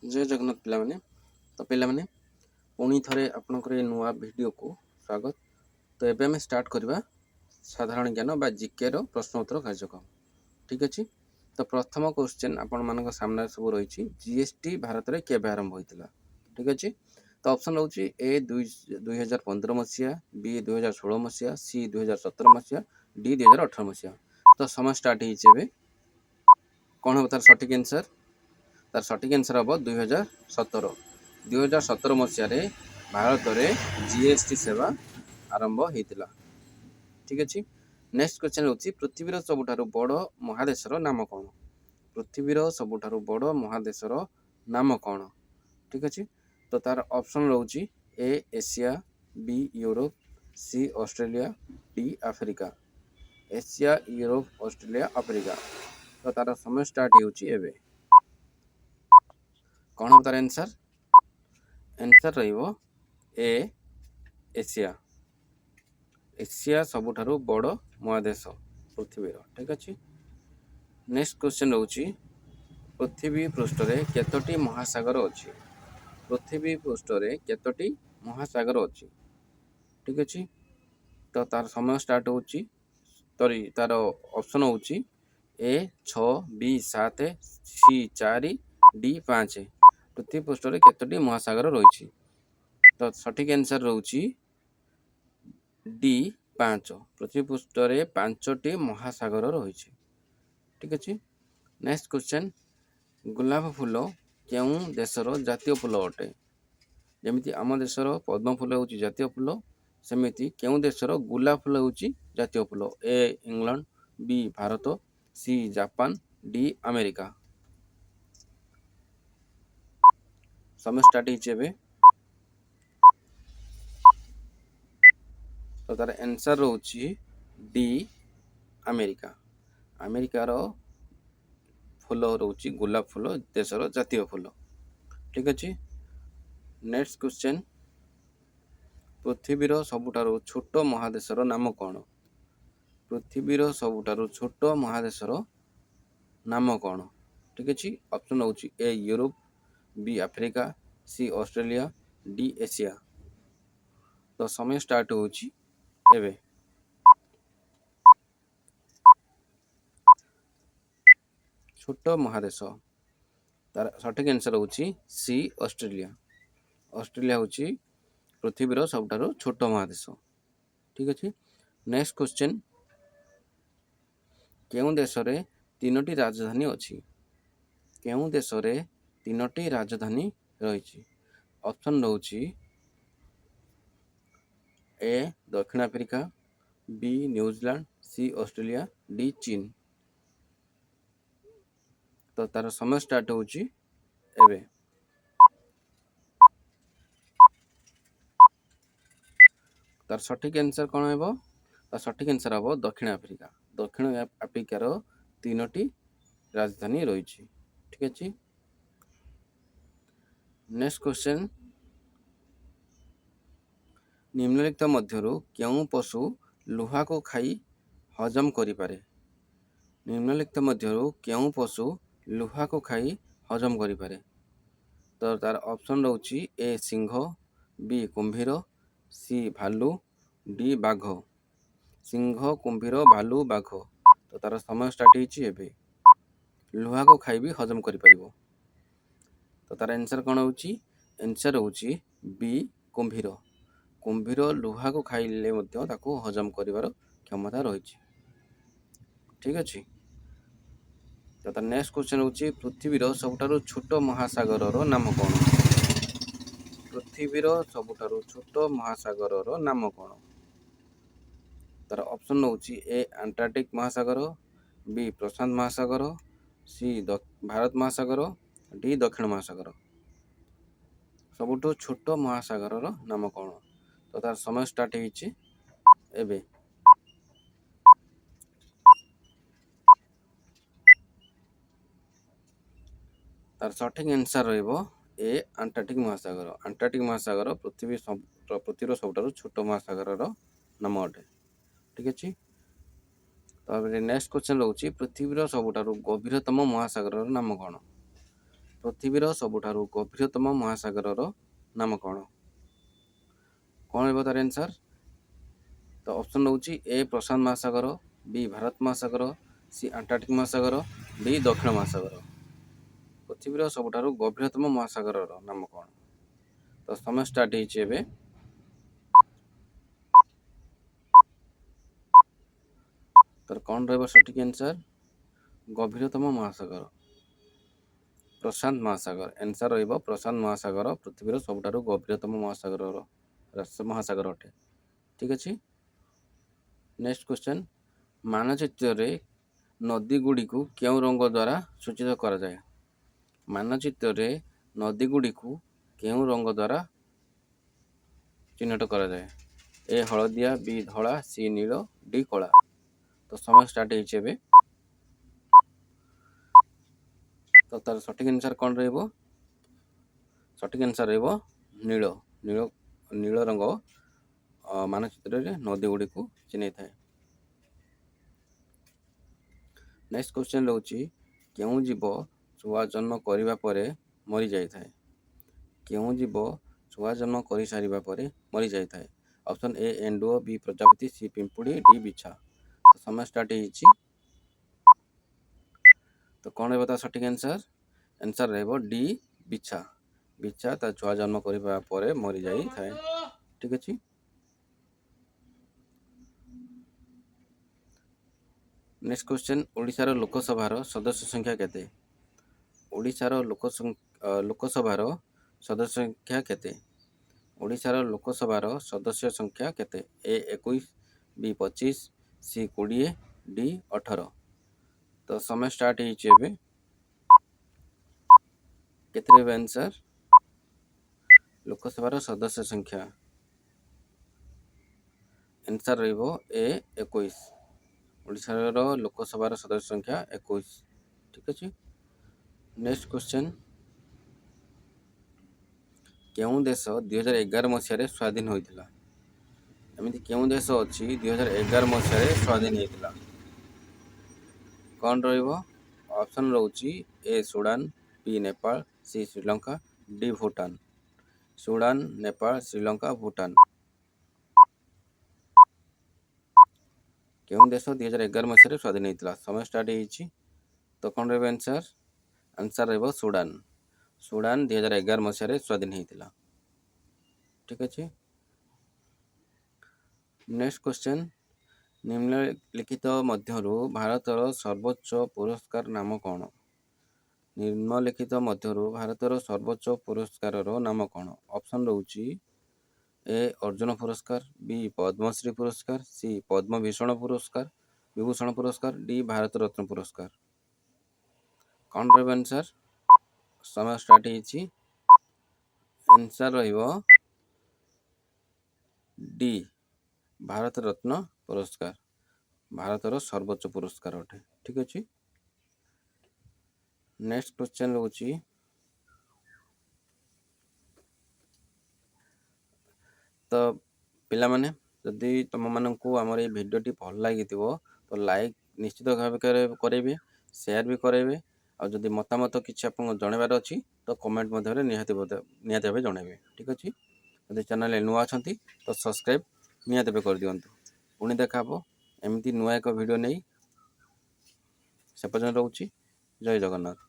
जय जगन्नाथ पिलामाने तो पिलामाने पुणी थरे आपनकर ए नुआ वीडियो को स्वागत। तो एबे हमें स्टार्ट करवा साधारण ज्ञान बा जीके रो प्रश्न उत्तर कार्यक्रम। ठीक अछि। तो प्रथम क्वेश्चन आपण मानक सामने सब रही जीएसटी भारत रे केबे आरंभ होइतिला। ठीक अछि। तो ऑप्शन रहउछि ए 2015 मसिया, बी 2016 मसिया, सी 2017 मसिया, डी 2018 मसिया। तो समय स्टार्ट हिचे एबे कोन हो तार सटीक आंसर। तार सटीक आंसर हम 2017। 2017 मसीह भारत में जीएसटी सेवा आरंभ होता। ठीक अच्छे। नेक्स्ट क्वेश्चन होची पृथ्वीर सबुठारु बड़ महादेशर नाम कौन। पृथ्वीर सबुठारु बड़ महादेशर नाम कौन। ठीक अच्छे। तो तार ऑप्शन रोची A Asia, B Europe, C Australia, D Africa. Asia, Europe, Australia, Africa. तो तार समय स्टार्ट होची एबे कौन हम तार आंसर। आंसर रहिबो ए एशिया। एशिया सबुठारु बड़ महादेश पृथ्वीर। ठीक अच्छे। नेक्स्ट क्वेश्चन रोची पृथ्वी पृष्ठ रे केतोटी महासागर अछि। पृथ्वी पृष्ठ रे केतोटी महासागर अछि। ठीक अच्छे। तो तार समय स्टार्ट होची तार ऑप्शन होची ए 6, बी 7, सी 4, डी 5। पृथ्वी पृष्ठ रे केतोटी महासागर रही। तो सठिक आंसर रोची डी 5। पृथ्वी पृष्ठ रे 5टी महासागर रही। ठीक अच्छे। नेक्स्ट क्वेश्चन गुलाब फूल केउं देशर जातीय फूल अटे। जमिति आम देशर पद्म फूल होची जातीय फूल, सेमिति केउं देशर गुलाब फूल होची जातीय फूल। A England, B Bharat, C Japan, D America. समय स्टार्ट हिचेबे तो तार आंसर रोची डी अमेरिका। अमेरिकार फूल रोची गुलाब फूल देशर जातीय फूल। ठीक अच्छे। नेक्स्ट क्वेश्चन पृथ्वीर सबुठारु छोट महादेशर नाम कौन। पृथ्वीर सबुठारु छोट महादेशर नाम कौन। ठीक अच्छे। ऑप्शन होची ए यूरोप, बी अफ्रीका, सी ऑस्ट्रेलिया, डी एशिया। तो समय स्टार्ट होची एबे छोट महादेश। तार सठिक आंसर होची सी ऑस्ट्रेलिया। ऑस्ट्रेलिया होची पृथ्वीर सबुठारु छोट महादेश। ठीक अच्छे। नेक्स्ट क्वेश्चन केउं देश रे 3टी राजधानी अछि। केउं देश रे 3टी राजधानी रही। ऑप्शन होची ए दक्षिण अफ्रीका, बी न्यूजीलैंड, सी ऑस्ट्रेलिया, डी चीन। तो तार समय स्टार्ट होची एबे तार सठिक आंसर कौन है। तार सठिक आंसर हम दक्षिण अफ्रीका। दक्षिण अफ्रिकार 3टी राजधानी रही। ठीक अच्छे। नेक्स्ट क्वेश्चन निम्नलिखित मध्यरु केउं पशु लुहा को खाई हजम करिपारे। निम्नलिखित मध्यरु केउं पशु लुहा को खाई हजम करिपारे। तो तार ऑप्शन रोची ए सिंह, बी कुंभीर, सी भालू, डी बाघ। सिंह, कुंभीर, भालू, बाघ। तो तार समय स्टार्ट होची एबे लुहा को खाई भी हजम करिपारिबो। तो तार आंसर कौन होची। आंसर होची बी कुंभीर। कुंभीर लुहा को खाइले मध्य ताको हजम करिवार क्षमता रही। ठीक अच्छे। तो तार नेक्स्ट क्वेश्चन होची पृथ्वीर सबुठारु छोट महासागर नाम कौन। पृथ्वीर सबुठारु छोट महासागर नाम कौन। तार ऑप्शन होची ए अंटार्कटिक महासागर, बी प्रशांत महासागर, सी भारत महासागर, डी दक्षिण महासागर। सबुठु छोट महासागर नाम कौन। तो तार समय स्टार्ट होची एबे तार सठिक आंसर रहिबो ए अंटार्कटिक महासागर। अंटार्कटिक महासागर पृथ्वीर सबुठारु छोट महासागर नाम अटे। ठीक अच्छे। तो नेक्स्ट क्वेश्चन रोची पृथ्वीर सबुठारु गभीरतम महासागर नाम कौन। ପୃଥିବୀର ସବୁଠାରୁ ଗଭୀରତମ ମହାସାଗରର ନାମ କ'ଣ? କ'ଣ ହେବ ତାର ଆନ୍ସର୍? ତ ଅପସନ୍ ରହୁଛି ଏ ପ୍ରଶାନ୍ତ ମହାସାଗର, ବି ଭାରତ ମହାସାଗର, ସି ଆଣ୍ଟାର୍କଟିକ ମହାସାଗର, ଡି ଦକ୍ଷିଣ ମହାସାଗର। ପୃଥିବୀର ସବୁଠାରୁ ଗଭୀରତମ ମହାସାଗରର ନାମ କ'ଣ? ତ ସମୟ ଷ୍ଟାର୍ଟ ହେଇଛି ଏବେ। ତାର କ'ଣ ରହିବ ସଠିକ୍ ଆନ୍ସର୍? ଗଭୀରତମ ମହାସାଗର ପ୍ରଶାନ୍ତ ମହାସାଗର। ଆନ୍ସର୍ ରହିବ ପ୍ରଶାନ୍ତ ମହାସାଗର ପୃଥିବୀର ସବୁଠାରୁ ଗଭୀରତମ ମହାସାଗର ଅଟେ। ଠିକ୍ ଅଛି। ନେକ୍ସଟ କ୍ୱେଶ୍ଚନ୍, ମାନଚିତ୍ରରେ ନଦୀ ଗୁଡ଼ିକୁ କେଉଁ ରଙ୍ଗ ଦ୍ୱାରା ସୂଚିତ କରାଯାଏ? ମାନଚିତ୍ରରେ ନଦୀ ଗୁଡ଼ିକୁ କେଉଁ ରଙ୍ଗ ଦ୍ୱାରା ଚିହ୍ନଟ କରାଯାଏ? ଏ ହଳଦିଆ, ବି ଧଳା, ସି ନୀଳ, ଡି କଳା। ତ ସମୟ ଷ୍ଟାର୍ଟ ହେଇଛି ଏବେ। ତ ତାର ସଠିକ୍ ଆନ୍ସର୍ କ'ଣ ରହିବ? ସଠିକ୍ ଆନ୍ସର୍ ରହିବ ନୀଳ। ନୀଳ ରଙ୍ଗ ମାନଚିତ୍ରରେ ନଦୀ ଗୁଡ଼ିକୁ ଚିହ୍ନେଇଥାଏ। ନେକ୍ସଟ କ୍ୱେଶ୍ଚନ୍ ରହୁଛି, କେଉଁ ଜୀବ ଛୁଆ ଜନ୍ମ କରିବା ପରେ ମରିଯାଇଥାଏ? କେଉଁ ଜୀବ ଛୁଆ ଜନ୍ମ କରିସାରିବା ପରେ ମରିଯାଇଥାଏ? ଅପସନ୍ ଏ ଏଣ୍ଡୁଅ, ବି ପ୍ରଜାପତି, ସି ପିମ୍ପୁଡ଼ି, ଡି ବିଛା। ସମୟ ଷ୍ଟାର୍ଟ ହେଇଛି। ତ କ'ଣ ରହିବ ତା ସଠିକ୍ ଆନ୍ସର୍? ଆନ୍ସର୍ ରହିବ ଡି ବିଛା। ବିଛା ତା ଛୁଆ ଜନ୍ମ କରିବା ପରେ ମରିଯାଇଥାଏ। ଠିକ୍ ଅଛି। ନେକ୍ସଟ କ୍ୱେଶ୍ଚନ୍, ଓଡ଼ିଶାର ଲୋକସଭାର ସଦସ୍ୟ ସଂଖ୍ୟା କେତେ? ଓଡ଼ିଶାର ଲୋକସଭାର ସଦସ୍ୟ ସଂଖ୍ୟା କେତେ? ଓଡ଼ିଶାର ଲୋକସଭାର ସଦସ୍ୟ ସଂଖ୍ୟା କେତେ? ଏ 21, ବି 25, ସି 20, ଡି 18। ତ ସମୟ ଷ୍ଟାର୍ଟ ହେଇଛି ଏବେ। କେତେ ରହିବ ଆନ୍ସର୍? ଲୋକସଭାର ସଦସ୍ୟ ସଂଖ୍ୟା ଆନ୍ସର୍ ରହିବ ଏ 21। ଓଡ଼ିଶାର ଲୋକସଭାର ସଦସ୍ୟ ସଂଖ୍ୟା 21। ଠିକ୍ ଅଛି। ନେକ୍ସଟ କ୍ୱେଶ୍ଚନ୍, କେଉଁ ଦେଶ 2011 ମସିହାରେ ସ୍ୱାଧୀନ ହୋଇଥିଲା? ଏମିତି କେଉଁ ଦେଶ ଅଛି 2011 ମସିହାରେ ସ୍ୱାଧୀନ ହେଇଥିଲା? କ'ଣ ରହିବ? ଅପସନ୍ ରହୁଛି ଏ ସୁଡ଼ାନ, ବି ନେପାଳ, ସି ଶ୍ରୀଲଙ୍କା, ଡି ଭୁଟାନ। ସୁଡ଼ାନ, ନେପାଳ, ଶ୍ରୀଲଙ୍କା, ଭୁଟାନ। କେଉଁ ଦେଶ 2011 ମସିହାରେ ସ୍ୱାଧୀନ ହେଇଥିଲା? ସମୟ ଷ୍ଟାର୍ଟ ହେଇଛି। ତ କ'ଣ ରହିବ ଆନ୍ସର୍? ଆନ୍ସର୍ ରହିବ ସୁଡ଼ାନ। ସୁଡ଼ାନ 2011 ମସିହାରେ ସ୍ୱାଧୀନ ହେଇଥିଲା। ଠିକ୍ ଅଛି। ନେକ୍ସଟ କ୍ୱେଶ୍ଚନ୍, ନିମ୍ନଲିଖିତ ମଧ୍ୟରୁ ଭାରତର ସର୍ବୋଚ୍ଚ ପୁରସ୍କାର ନାମ କ'ଣ? ନିମ୍ନଲିଖିତ ମଧ୍ୟରୁ ଭାରତର ସର୍ବୋଚ୍ଚ ପୁରସ୍କାରର ନାମ କ'ଣ? ଅପସନ୍ ରହୁଛି ଏ ଅର୍ଜୁନ ପୁରସ୍କାର, ବି ପଦ୍ମଶ୍ରୀ ପୁରସ୍କାର, ସି ପଦ୍ମଭୂଷଣ ପୁରସ୍କାର, ଡି ଭାରତ ରତ୍ନ ପୁରସ୍କାର। କ'ଣ ରହିବ ଆନ୍ସର୍? ସମୟ ଷ୍ଟାର୍ଟ ହେଇଛି। ଆନ୍ସର୍ ରହିବ ଡି ଭାରତ ରତ୍ନ ପୁରସ୍କାର। ଭାରତର ସର୍ବୋଚ୍ଚ ପୁରସ୍କାର ଅଟେ। ଠିକ୍ ଅଛି। ନେକ୍ସଟ କ୍ୱେଶ୍ଚନ୍ ରହୁଛି, ତ ପିଲାମାନେ ଯଦି ତୁମମାନଙ୍କୁ ଆମର ଏଇ ଭିଡ଼ିଓଟି ଭଲ ଲାଗିଥିବ ତ ଲାଇକ୍ ନିଶ୍ଚିତ ଭାବେ କରାଇବେ, ସେୟାର ବି କରାଇବେ। ଆଉ ଯଦି ମତାମତ କିଛି ଆପଣଙ୍କୁ ଜଣାଇବାର ଅଛି ତ କମେଣ୍ଟ ମଧ୍ୟରେ ନିହାତି ଭାବେ ଜଣାଇବେ। ଠିକ୍ ଅଛି। ଯଦି ଚ୍ୟାନେଲରେ ନୂଆ ଅଛନ୍ତି ତ ସବସ୍କ୍ରାଇବ୍ ନିହାତି ଭାବେ କରିଦିଅନ୍ତୁ। ପୁଣି ଦେଖା ହେବ ଏମିତି ନୂଆ ଏକ ଭିଡ଼ିଓ ନେଇ। ସେ ପର୍ଯ୍ୟନ୍ତ ରହୁଛି। ଜୟ ଜଗନ୍ନାଥ।